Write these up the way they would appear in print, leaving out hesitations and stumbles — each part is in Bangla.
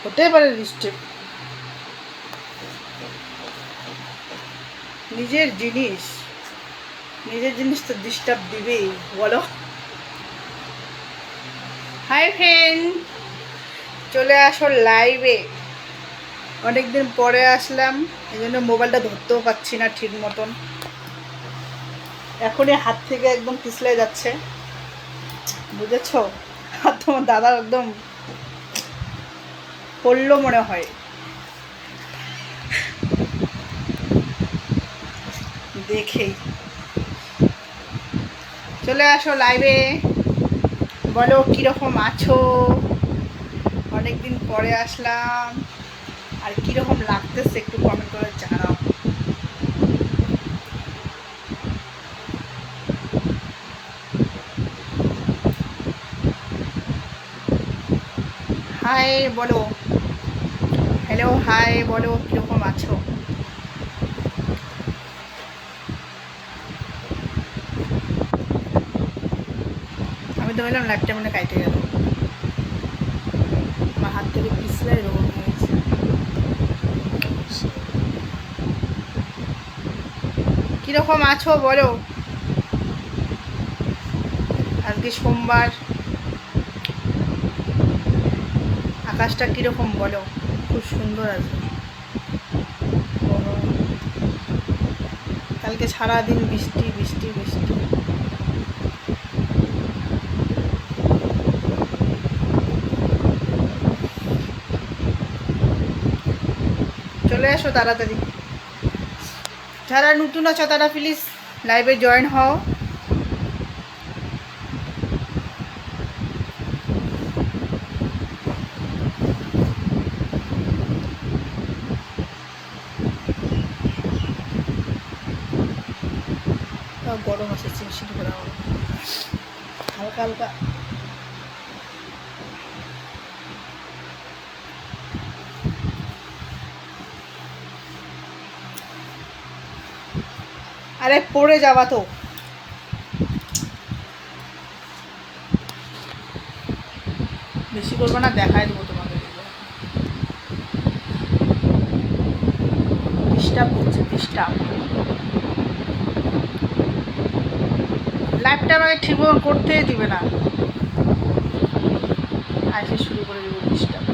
হতে পারে ডিস্টার্ব, নিজের জিনিস তো ডিস্টার্ব দিবেই, বলো। হাই ফ্রেন্ড, চলে আসো লাইভে। অনেকদিন পরে আসলাম, এই জন্য মোবাইলটা ধরতেও পাচ্ছি না ঠিক মতন, এখনই হাত থেকে একদম পিছলে যাচ্ছে, বুঝেছো? আর তোমার দাদা একদম পড়লো মনে হয়। দেখেই চলে আসো লাইভে, বলো কীরকম আছো। অনেকদিন পরে আসলাম, আর কীরকম লাগতেছে একটু কমেন্ট করে জানাও। হাই বলো, হ্যালো হাই বলো, কীরকম আছো। আমি তো বললাম লাইভটা মনে কাটে গেল, আমার হাত থেকে পিছলে এরকম হয়েছে। কীরকম আছো বলো, আজকে সোমবার, আকাশটা কীরকম বলো। খুব সুন্দর আছে, কালকে সারাদিন বৃষ্টি বৃষ্টি বৃষ্টি। চলে আসো তাড়াতাড়ি, যারা নতুন আছো তারা প্লিজ লাইভে জয়েন হও। গরম আছে, চিনচিনি করে হালকা হালকা। আরে পড়ে যাবা তো, বেশি করবো না, দেখাই দেবো তোমাকে। ডিস্টার্ব হচ্ছে, ডিস্টার্ব। লাইভটা আমাকে ঠিক মতন করতেই দিবে না, আসে শুরু করে দেবো ডিস্টার্ব।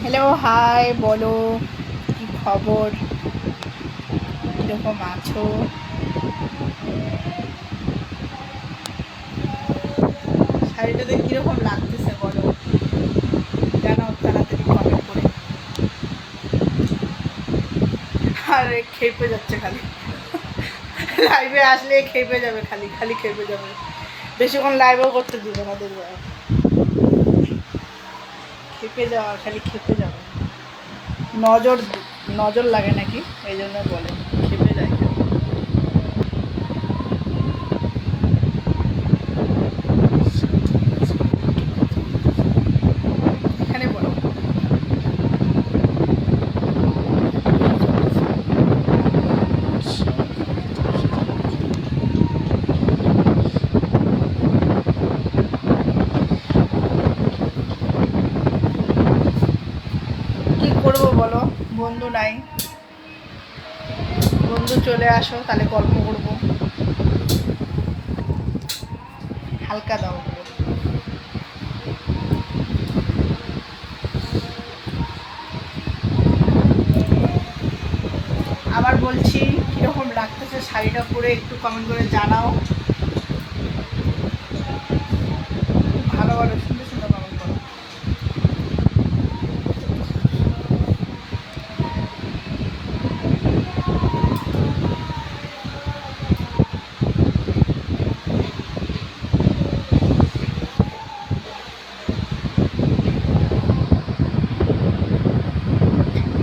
হ্যালো হাই বলো, কি খবর, কীরকম আছো। শাড়িটাতে কীরকম লাগতেছে বলো, জানাও তাড়াতাড়ি কমেন্ট করে। আর খেপে যাচ্ছে খালি, লাইভে আসলে খেপে যাবে, খালি খালি খেপে যাবে, বেশিক্ষণ লাইভেও করতে দিবে না, দেখবে খেপে যাওয়া, খালি খেপে যাবে। নজর নজর লাগে নাকি, এই জন্য বলে খেপে যায়। এখানে বলো, কি করবো বলো, বন্ধু নাই, বন্ধু চলে আসো তাহলে গল্প করবো। হালকা দাও, আবার বলছি কীরকম লাগতেছে শাড়িটা পরে, একটু কমেন্ট করে জানাও। ভালো ভালো সুন্দর সুন্দর কমেন্ট করো।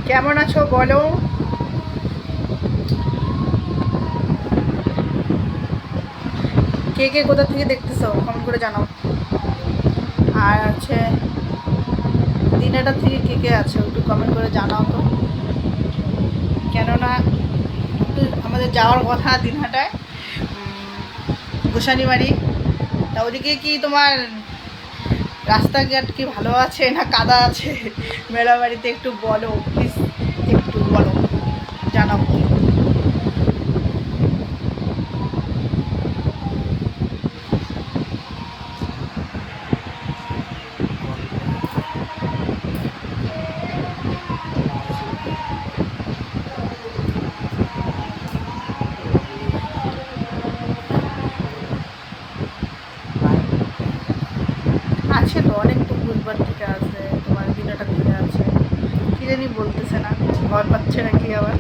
কেমন আছো বলো, কে কে কোথা থেকে দেখতেছো কমেন্ট করে জানাও। আর আছে দিনাটা থেকে কে কে আছে একটু কমেন্ট করে জানাও তো, কেননা আমাদের যাওয়ার কথা দিনহাটায় গোসানিবাড়ি। তা ওদিকে কি তোমার রাস্তাঘাট কি ভালো আছে না কাদা আছে মেলা বাড়িতে একটু বলো প্লিজ, একটু বলো, জানাও। আছে তো অনেক, তো বুধবার থেকে আছে, তোমার দিনটা থেকে আছে, কি জানি বলতেছে না, ভয় পাচ্ছে নাকি আবার,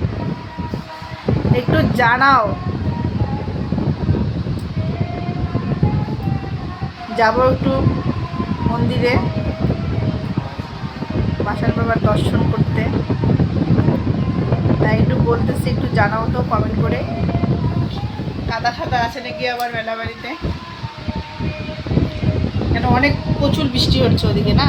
একটু জানাও। যাবো একটু মন্দিরে বাসার বাবার দর্শন করতে, তাই একটু বলতেছি, একটু জানাও তো কমেন্ট করে। কাদা ফাদা আছে নাকি আবার মেলা বাড়িতে, কেন অনেক প্রচুর বৃষ্টি হচ্ছে ওদিকে না।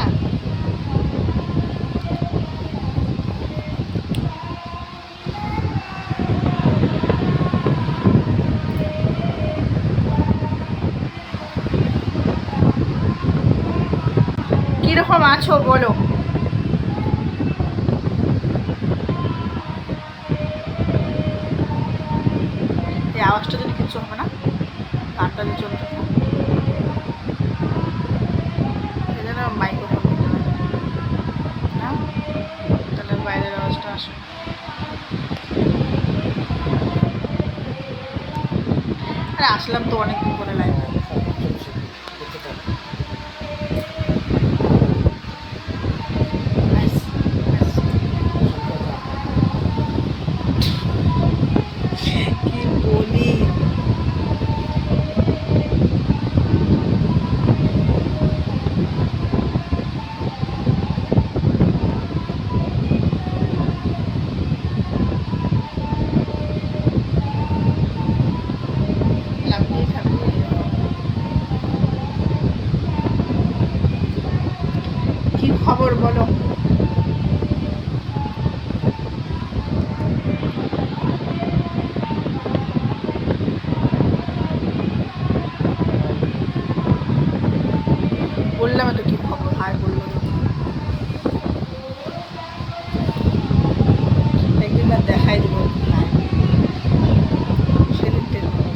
কিরকম আছো বলো। এই আওয়াজটা যদি কিছু হবে না, গানটা যে চলতে এই জন্য মাইক্রোফোন দিতে হবে না, তাহলে বাইরের আওয়াজটা আসে। আরে আসলাম তো অনেকদিন পরে লাইভে। কি বলি, লাফিয়ে ঠাপিয়ে। কি খবর বলো। বললাম তো কি খবর, হাই বললো একদিন না দেখাই দেবো সেদিন টের পাবো।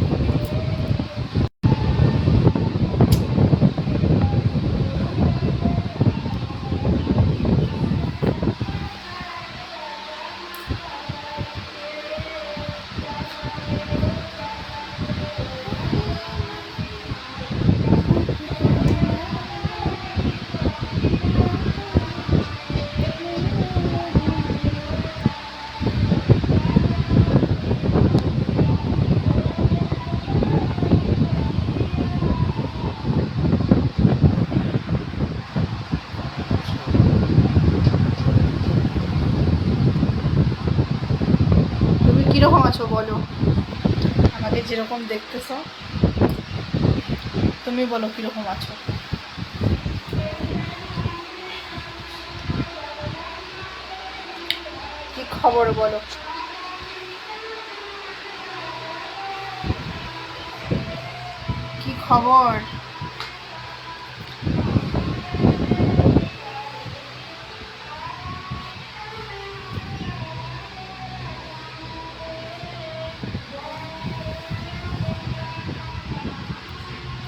তুমি কিরকম আছো বলো, আমাকে যেরকম দেখতেছো তুমি বলো কিরকম আছো। কি খবর বলো। কি খবর।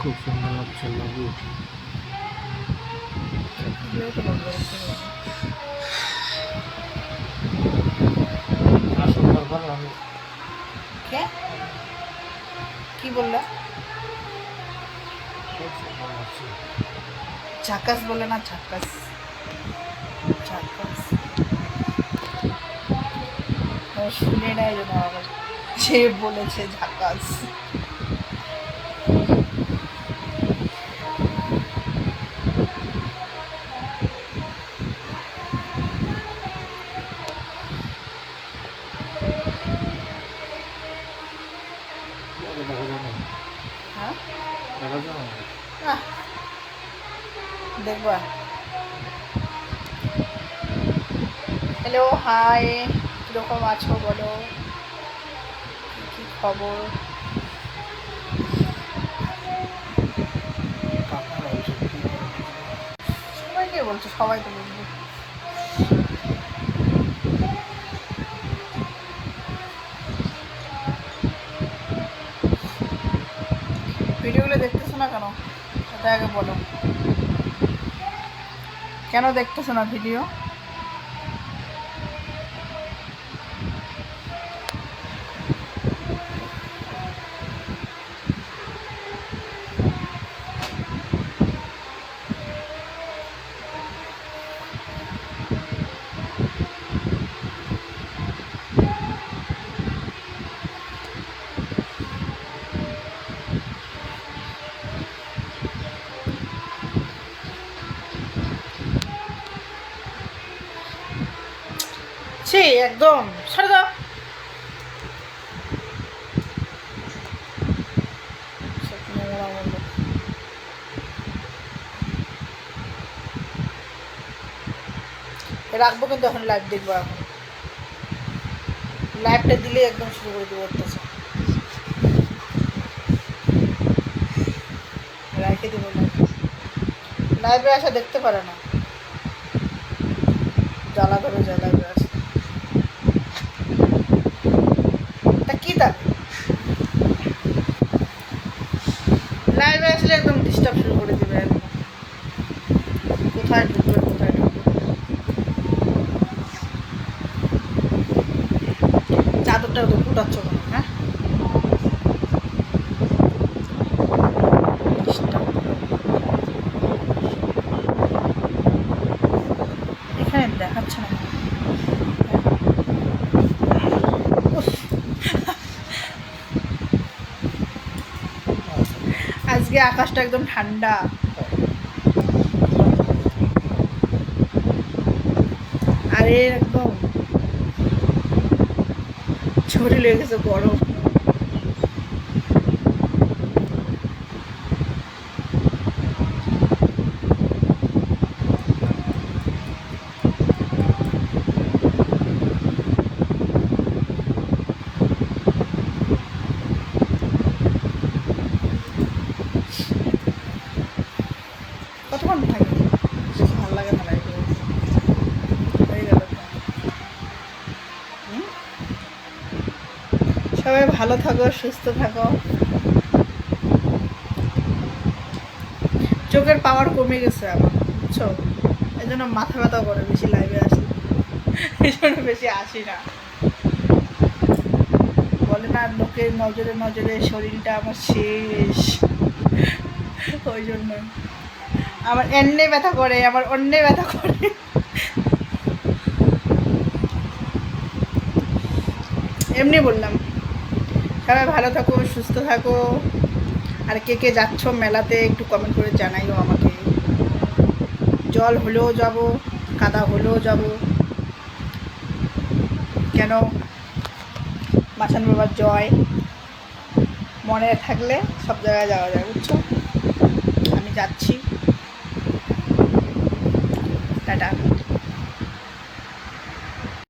খুব সুন্দর লাগছে, লাভ ইউ। সুন্দর ভালো আমি কে কি বললা, ঝাকাস বলে না, ঝাকাস ঝাকাস শুনে নাই যেন আবার যে বলেছে ঝাকাস। দেখা যায় না। হ্যাঁ দেখা যাও আহ, দেখবা। হ্যালো, হাই, কীরকম আছো বলো, কী খবর? কাকারা ওইসব কি করে? সবাইকে বলছো, সবাই তো বলবো। ভিডিওগুলো দেখতেছো না কেন, এটা আগে বলো, কেন দেখতেছো না ভিডিও? ছি, একদম সরে দাও। সব নোংরা বললো। রাখবো কিন্তু এখন লাইভ দেখবো, এখন লাইভটা দিলে একদম শুরু করে দেবো অত্যাচার, রেখে দেবো। লাইভে আসা দেখতে পারে না, জ্বালা ধরে যায় লাইভে আসা। তা কি তা লাইভে আসলে একদম ডিস্টার্ব শুরু করে দেবে একদম, কোথায় ঢুকবে কোথায় ঢুকবে। চাদরটা তো ফুটাচ্ছ কেন? হ্যাঁ, disturb। এখানে দেখাচ্ছে না। উফ, আজকে আকাশটা একদম ঠান্ডা। আরে একদম ছড়ি লেগে গেছে গরম। কতক্ষণ থাকে, ভালো লাগে না লাইফে, হয়ে গেল তো। হুম? সবাই ভালো থাকো, সুস্থ থাকো। চোখের পাওয়ার কমে গেছে আমার, বুঝছো? এই জন্য মাথা ব্যথা করে বেশি লাইভে আসি, এই জন্য বেশি আসি না। বলে না, লোকের নজরে নজরে শরীরটা আমার শেষ, ওই জন্য আমার এন্নে ব্যথা করে, আমার অন্যে ব্যথা করে। এমনি বললাম। সবাই ভালো থাকো, সুস্থ থাকো। আর কে কে যাচ্ছ মেলাতে একটু কমেন্ট করে জানাইও আমাকে। জল হলেও যাব, কাদা হলেও যাব, কেন মাসান বাবার জয়, মনে থাকলে সব জায়গায় যাওয়া যায়, বুঝছো? আমি যাচ্ছি, টাটা।